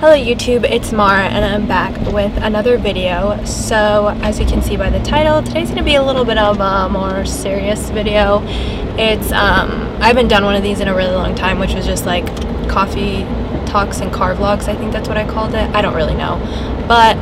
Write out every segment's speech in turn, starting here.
Hello YouTube, it's Mara and I'm back with another video. So as you can see by the title, today's going to be a little bit of a more serious video. It's I haven't done one of these in a really long time, which was just like coffee talks and car vlogs. I think that's what I called it. I don't really know, but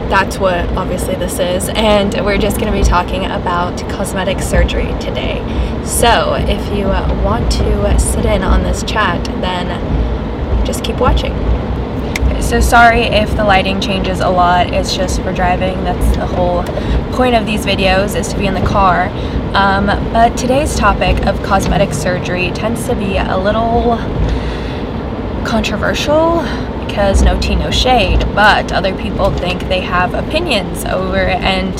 that's what obviously this is, and we're just going to be talking about cosmetic surgery today. So if you want to sit in on this chat, then just keep watching. So sorry if the lighting changes a lot, it's just for driving. That's the whole point of these videos, is to be in the car. But today's topic of cosmetic surgery tends to be a little controversial, because no tea, no shade, but other people think they have opinions over, and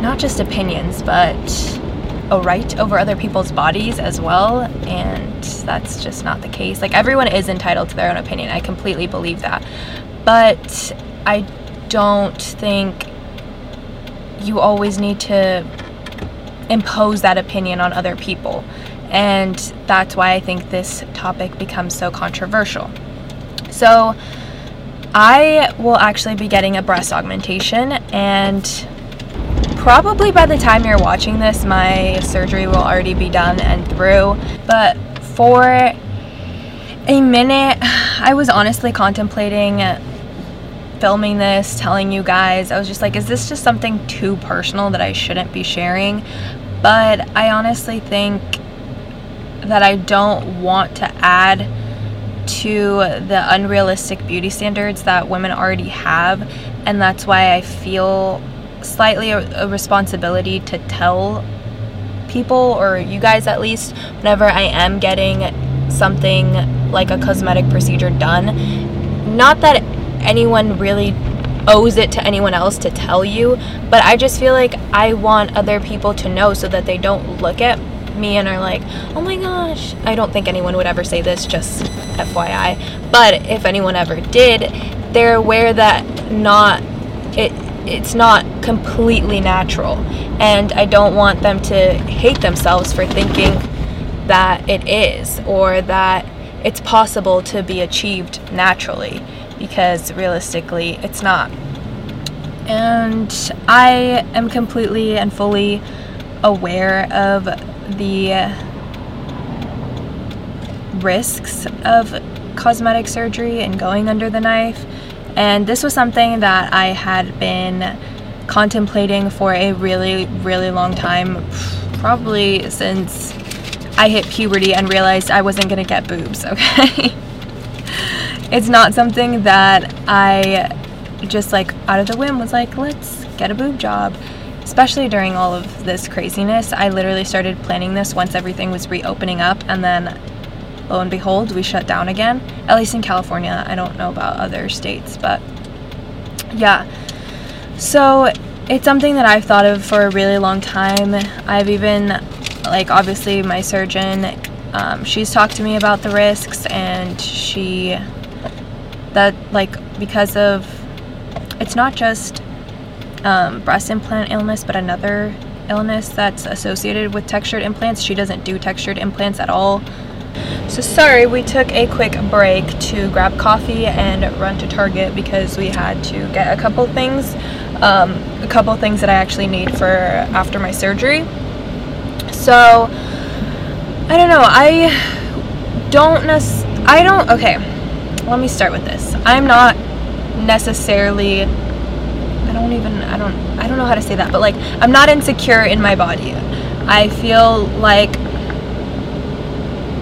not just opinions, but a right over other people's bodies as well, and that's just not the case. Like, everyone is entitled to their own opinion. I completely believe that, but I don't think you always need to impose that opinion on other people, and that's why I think this topic becomes so controversial. So I will actually be getting a breast augmentation, and probably by the time you're watching this, my surgery will already be done and through. But for a minute, I was honestly contemplating filming this, telling you guys. I was just like, is this just something too personal that I shouldn't be sharing? But I honestly think that I don't want to add to the unrealistic beauty standards that women already have, and that's why I feel slightly a responsibility to tell people, or you guys at least, whenever I am getting something like a cosmetic procedure done. Not that anyone really owes it to anyone else to tell you, but I just feel like I want other people to know, so that they don't look at me and are like, oh my gosh. I don't think anyone would ever say this, just FYI, but if anyone ever did, they're aware that it's not completely natural, and I don't want them to hate themselves for thinking that it is, or that it's possible to be achieved naturally, because realistically it's not. And I am completely and fully aware of the risks of cosmetic surgery and going under the knife, and this was something that I had been contemplating for a really, really long time, probably since I hit puberty and realized I wasn't gonna get boobs, okay? It's not something that I just like out of the whim was like, let's get a boob job. Especially during all of this craziness, I literally started planning this once everything was reopening up, and then lo and behold, we shut down again, at least in California. I don't know about other states, but yeah. So it's something that I've thought of for a really long time. I've even, like, obviously my surgeon, she's talked to me about the risks, and because of, it's not just breast implant illness, but another illness that's associated with textured implants. She doesn't do textured implants at all. So sorry, we took a quick break to grab coffee and run to Target, because we had to get a couple things that I actually need for after my surgery. So I don't know, okay, let me start with this. I'm not necessarily, I don't know how to say that, but like, I'm not insecure in my body. I feel like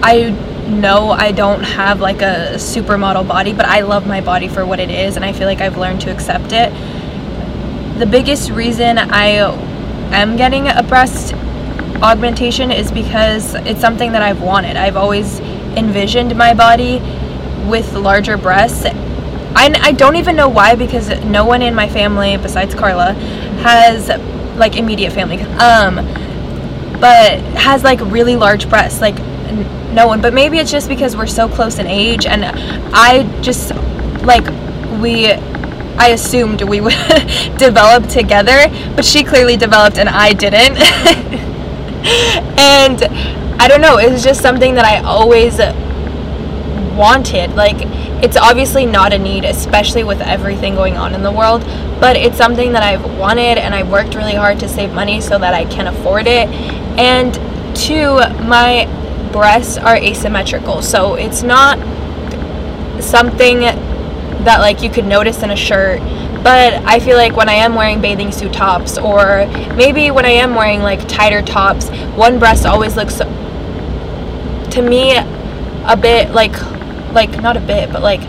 I know I don't have like a supermodel body, but I love my body for what it is, and I feel like I've learned to accept it. The biggest reason I am getting a breast augmentation is because it's something that I've wanted. I've always envisioned my body with larger breasts. I don't even know why, because no one in my family besides Carla has, like, immediate family, but has like really large breasts, like no one. But maybe it's just because we're so close in age, and I just like I assumed we would develop together, but she clearly developed and I didn't. And I don't know, it was just something that I always wanted. Like, it's obviously not a need, especially with everything going on in the world, but it's something that I've wanted, and I worked really hard to save money so that I can afford it. And 2, my breasts are asymmetrical, so it's not something that like you could notice in a shirt. But I feel like when I am wearing bathing suit tops, or maybe when I am wearing like tighter tops, one breast always looks, to me, a bit like not a bit, but like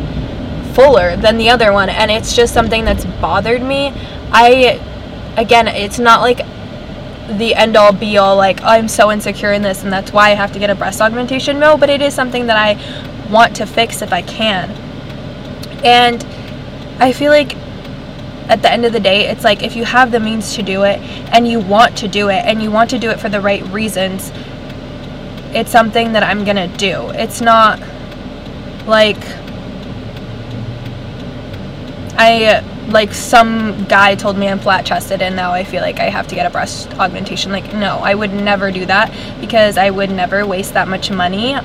fuller than the other one, and it's just something that's bothered me. Again, it's not like the end all be all, like, oh, I'm so insecure in this and that's why I have to get a breast augmentation. No, but it is something that I want to fix if I can. And I feel like at the end of the day, it's like, if you have the means to do it and you want to do it and you want to do it for the right reasons, it's something that I'm gonna do. It's not like some guy told me I'm flat-chested and now I feel like I have to get a breast augmentation. Like, no, I would never do that, because I would never waste that much money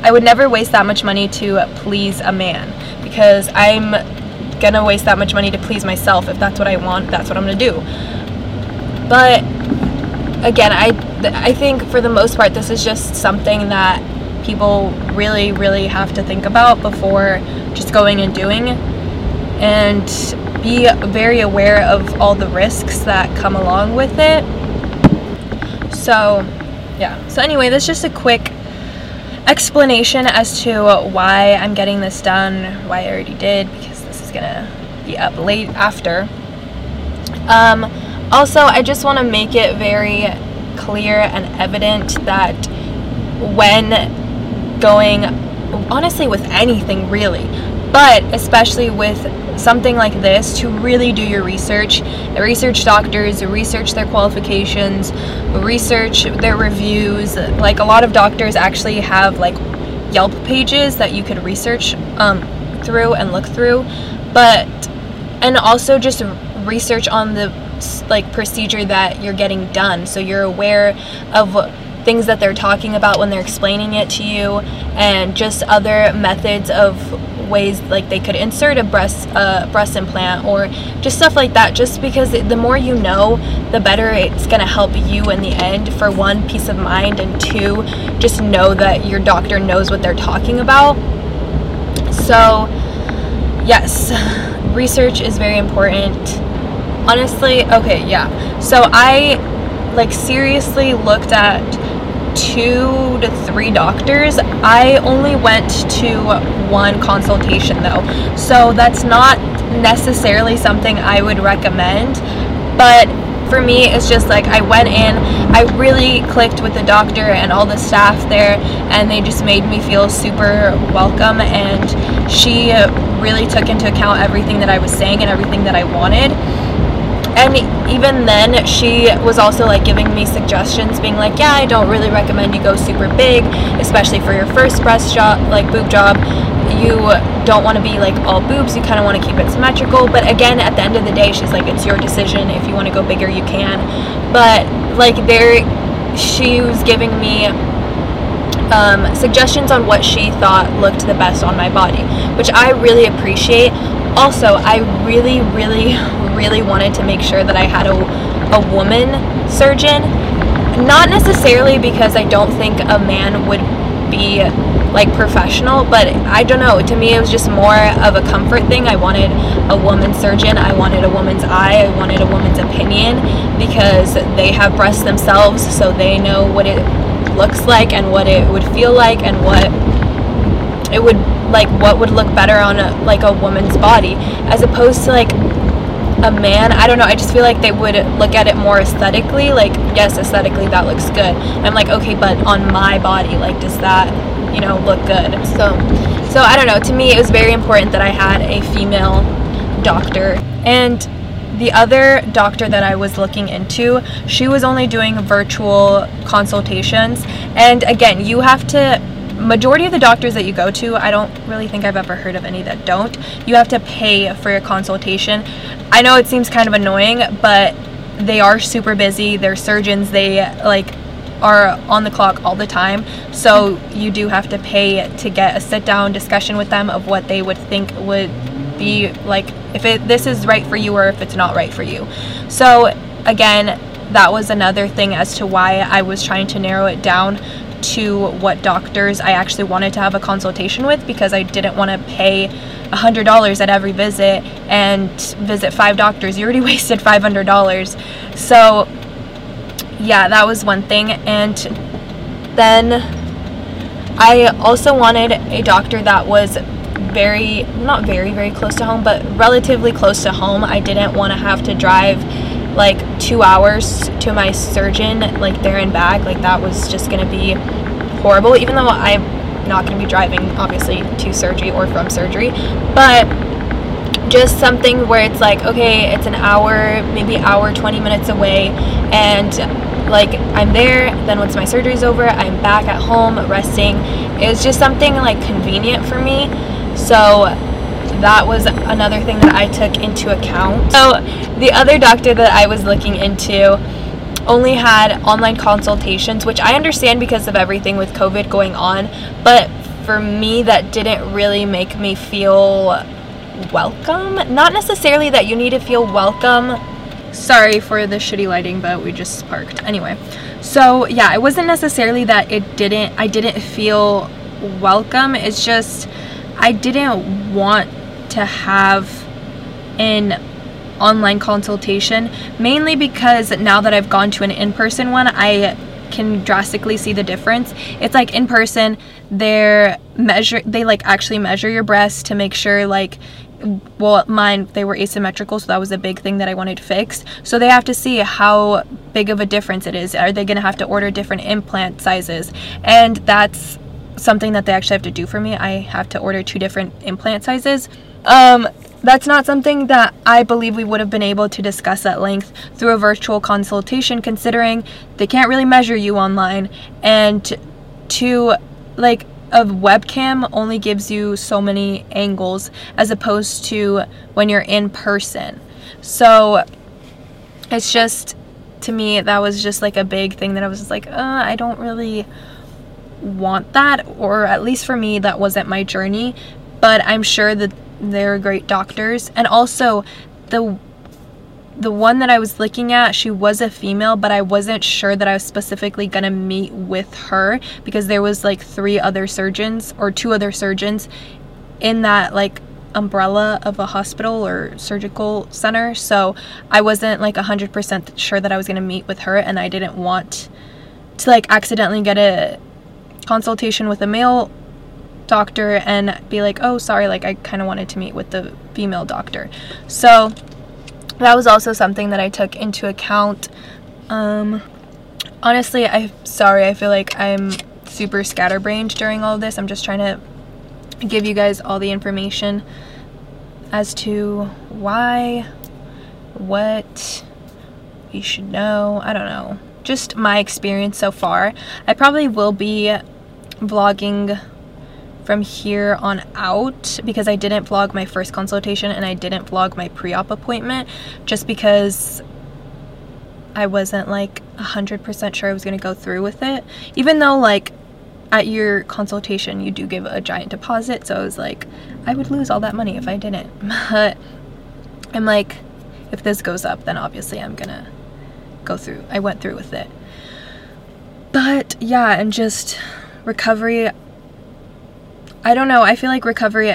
I would never waste that much money to please a man, because I'm gonna waste that much money to please myself. If that's what I want, that's what I'm gonna do. But again, I think for the most part, this is just something that people really, really have to think about before just going and doing, and be very aware of all the risks that come along with it. So yeah, so anyway, that's just a quick explanation as to why I'm getting this done, why I already did, because this is gonna be up late after. Also, I just want to make it very clear and evident that when going, honestly, with anything really, but especially with something like this, to really do your research. Research doctors, research their qualifications, research their reviews. Like, a lot of doctors actually have like Yelp pages that you could research through and look through, and also just research on the like procedure that you're getting done, so you're aware of things that they're talking about when they're explaining it to you, and just other methods of ways like they could insert a breast implant, or just stuff like that, just because the more you know, the better it's going to help you in the end. For one, peace of mind, and 2, just know that your doctor knows what they're talking about. So yes, research is very important, honestly. Okay, yeah, so I like seriously looked at 2 to 3 doctors. I only went to 1 consultation though, so that's not necessarily something I would recommend. But for me, it's just like, I went in, I really clicked with the doctor and all the staff there, and they just made me feel super welcome, and she really took into account everything that I was saying and everything that I wanted. And even then, she was also like giving me suggestions, being like, yeah, I don't really recommend you go super big, especially for your first breast job, like boob job. You don't want to be like all boobs, you kind of want to keep it symmetrical. But again, at the end of the day, she's like, it's your decision. If you want to go bigger, you can. But like, she was giving me suggestions on what she thought looked the best on my body, which I really appreciate. Also, I really, really, really wanted to make sure that I had a woman surgeon. Not necessarily because I don't think a man would be like professional, but I don't know, to me it was just more of a comfort thing. I wanted a woman surgeon, I wanted a woman's eye, I wanted a woman's opinion, because they have breasts themselves, so they know what it looks like and what it would feel like, and what it would like, what would look better on a woman's body, as opposed to like a man. I don't know, I just feel like they would look at it more aesthetically, like, yes, aesthetically that looks good. I'm like, okay, but on my body, like, does that, look good? So I don't know, to me it was very important that I had a female doctor. And the other doctor that I was looking into, she was only doing virtual consultations. And again, you have to, majority of the doctors that you go to, I don't really think I've ever heard of any that don't. You have to pay for your consultation. I know it seems kind of annoying, but they are super busy. They're surgeons. They are on the clock all the time, so you do have to pay to get a sit-down discussion with them of what they would think would be like, if this is right for you or if it's not right for you. So again, that was another thing as to why I was trying to narrow it down to what doctors I actually wanted to have a consultation with, because I didn't want to pay $100 at every visit and visit 5 doctors. You already wasted $500. So yeah, that was one thing. And then I also wanted a doctor that was not very close to home, but relatively close to home. I didn't want to have to drive like 2 hours to my surgeon, like there and back. Like that was just gonna be horrible, even though I'm not gonna be driving obviously to surgery or from surgery, but just something where it's like, okay, it's an hour, maybe hour 20 minutes away, and like I'm there, then once my surgery's over, I'm back at home resting. It's just something like convenient for me. So that was another thing that I took into account. So the other doctor that I was looking into only had online consultations, which I understand because of everything with COVID going on, but for me that didn't really make me feel welcome. Not necessarily that you need to feel welcome. Sorry for the shitty lighting, but we just parked. Anyway, so yeah, it wasn't necessarily that I didn't feel welcome. It's just I didn't want to have an online consultation, mainly because now that I've gone to an in-person one, I can drastically see the difference. It's like in person, they like actually measure your breasts to make sure, like, well, mine, they were asymmetrical, so that was a big thing that I wanted fixed. So they have to see how big of a difference it is. Are they going to have to order different implant sizes? And that's something that they actually have to do for me. I have to order 2 different implant sizes. That's not something that I believe we would have been able to discuss at length through a virtual consultation, considering they can't really measure you online, and like a webcam only gives you so many angles as opposed to when you're in person. So it's just, to me, that was just like a big thing that I was just like, I don't really want that, or at least for me that wasn't my journey. But I'm sure that they're great doctors. And also the one that I was looking at, she was a female, but I wasn't sure that I was specifically gonna meet with her because there was like 2 other surgeons in that like umbrella of a hospital or surgical center. So I wasn't like 100% sure that I was gonna meet with her, and I didn't want to like accidentally get a consultation with a male doctor and be like, oh sorry, like I kind of wanted to meet with the female doctor. So that was also something that I took into account. Honestly, I feel like I'm super scatterbrained during all of this. I'm just trying to give you guys all the information as to why, what you should know. I don't know, just my experience so far. I probably will be vlogging from here on out because I didn't vlog my first consultation and I didn't vlog my pre-op appointment just because I wasn't like 100% sure I was going to go through with it, even though like at your consultation you do give a giant deposit. So I was like, I would lose all that money if I didn't. But I'm like, if this goes up, then obviously I'm gonna go through. I went through with it. But yeah, and just recovery, I don't know, I feel like recovery,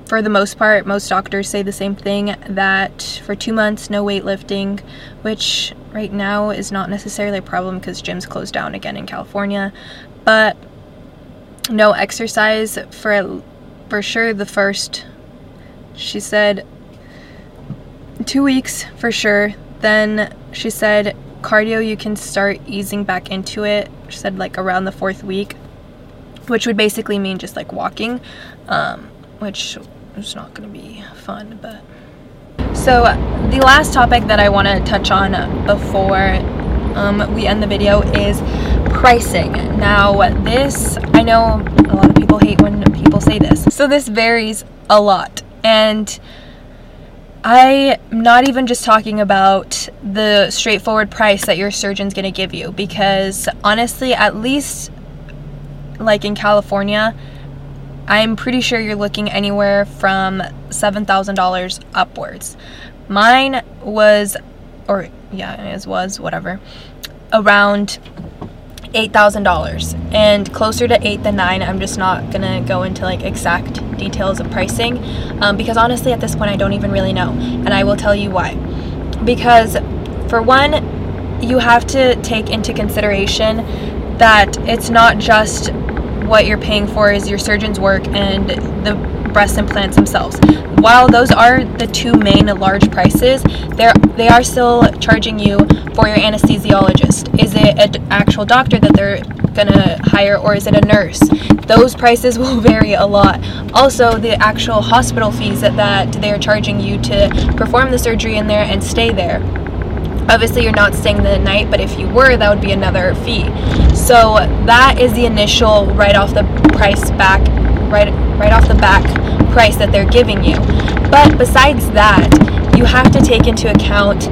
for the most part, most doctors say the same thing, that for 2 months, no weightlifting, which right now is not necessarily a problem because gyms closed down again in California, but no exercise for sure the first, she said, 2 weeks for sure. Then she said cardio, you can start easing back into it. She said like around the 4th week, which would basically mean just like walking, which is not going to be fun. But so the last topic that I want to touch on before we end the video is pricing. Now this, I know a lot of people hate when people say this, so this varies a lot, and I'm not even just talking about the straightforward price that your surgeon's going to give you, because honestly, at least like in California, I'm pretty sure you're looking anywhere from $7,000 upwards. Mine was, whatever, around $8,000, and closer to 8 than 9. I'm just not gonna go into like exact details of pricing, because honestly at this point I don't even really know, and I will tell you why. Because for one, you have to take into consideration that it's not just what you're paying for is your surgeon's work and the breast implants themselves. While those are the two main large prices, they are still charging you for your anesthesiologist. Is it an actual doctor that they're gonna hire, or is it a nurse? Those prices will vary a lot. Also, the actual hospital fees that they're charging you to perform the surgery in there and stay there. Obviously, you're not staying the night, but if you were, that would be another fee. So that is the initial right off the back price that they're giving you. But besides that, you have to take into account,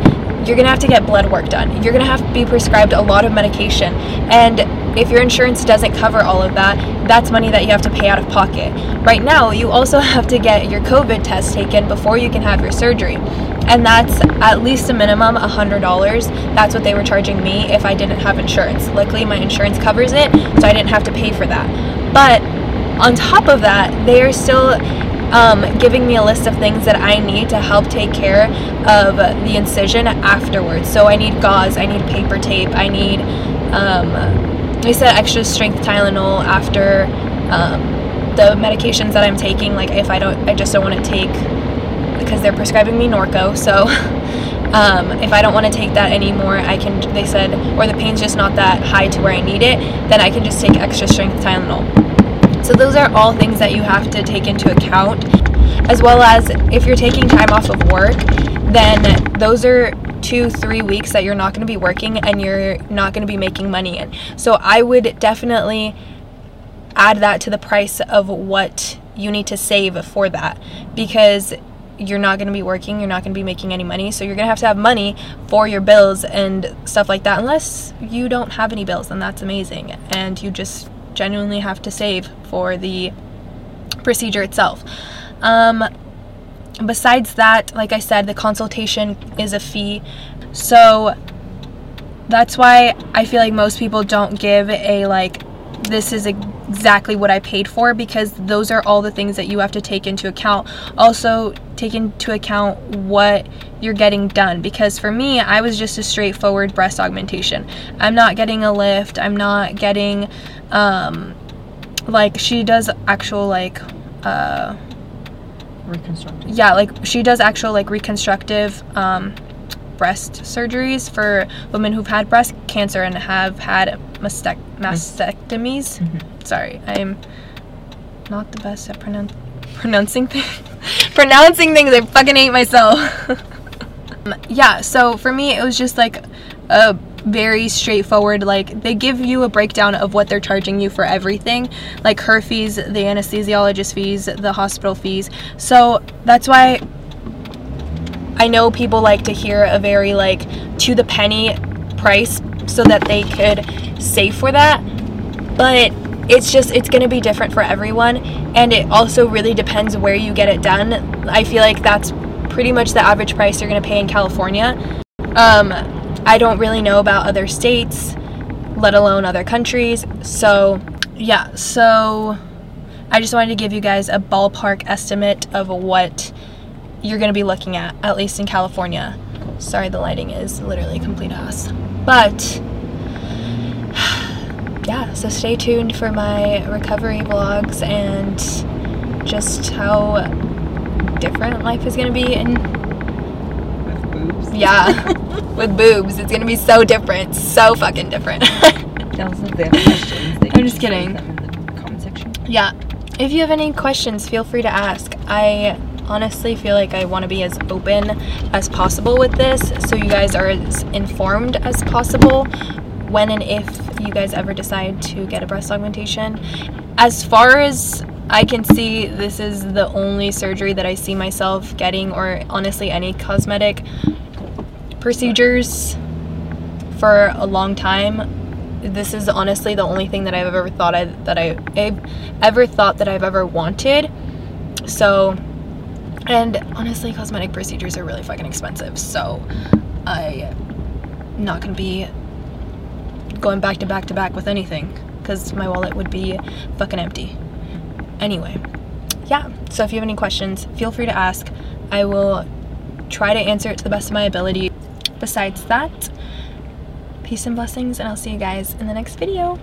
you're going to have to get blood work done. You're going to have to be prescribed a lot of medication. And if your insurance doesn't cover all of that, that's money that you have to pay out of pocket. Right now, you also have to get your COVID test taken before you can have your surgery. And that's at least a minimum $100. That's what they were charging me if I didn't have insurance. Luckily, my insurance covers it, so I didn't have to pay for that. But on top of that, they are still giving me a list of things that I need to help take care of the incision afterwards. So I need gauze, I need paper tape, I need, they said extra strength Tylenol after the medications that I'm taking. Like if I just don't want to take, because they're prescribing me Norco, so if I don't want to take that anymore, they said, or the pain's just not that high to where I need it, then I can just take extra strength Tylenol. So those are all things that you have to take into account, as well as if you're taking time off of work, then those are 2-3 weeks that you're not going to be working and you're not going to be making money in. So I would definitely add that to the price of what you need to save for that, because you're not going to be working, you're not going to be making any money, so you're going to have money for your bills and stuff like that. Unless you don't have any bills, then that's amazing, and you just genuinely have to save for the procedure itself. Besides that, like I said, the consultation is a fee, so that's why I feel like most people don't give a like, this is exactly what I paid for, because those are all the things that you have to take into account. Also take into account what you're getting done, because for me, I was just a straightforward breast augmentation. I'm not getting a lift, I'm not getting like she does actual like reconstructive. Yeah, like she does actual like reconstructive breast surgeries for women who've had breast cancer and have had mastectomies. Mm-hmm. Sorry, I'm not the best at pronouncing things. I fucking hate myself. Yeah, so for me, it was just like a very straightforward, like they give you a breakdown of what they're charging you for everything, like her fees, the anesthesiologist fees, the hospital fees. So that's why I know people like to hear a very like to the penny price so that they could save for that, but it's going to be different for everyone, and it also really depends where you get it done. I feel like that's pretty much the average price you're going to pay in California. I don't really know about other states, let alone other countries. So yeah, so I just wanted to give you guys a ballpark estimate of what you're going to be looking at least in California. Sorry, the lighting is literally complete ass. But yeah, so stay tuned for my recovery vlogs and just how different life is going to be with boobs. Yeah, with boobs. It's going to be so different. So fucking different. Tell us if they have questions. I'm just kidding. Them in the comment section. Yeah. If you have any questions, feel free to ask. I honestly feel like I want to be as open as possible with this, so you guys are as informed as possible when and if you guys ever decide to get a breast augmentation. As far as I can see this is the only surgery that I see myself getting, or honestly any cosmetic procedures for a long time. This is honestly the only thing that I've ever thought that I've ever wanted. So, and honestly, cosmetic procedures are really fucking expensive. So, I'm not gonna be going back to back with anything, because my wallet would be fucking empty. Anyway, yeah. So if you have any questions, feel free to ask. I will try to answer it to the best of my ability. Besides that, peace and blessings, and I'll see you guys in the next video.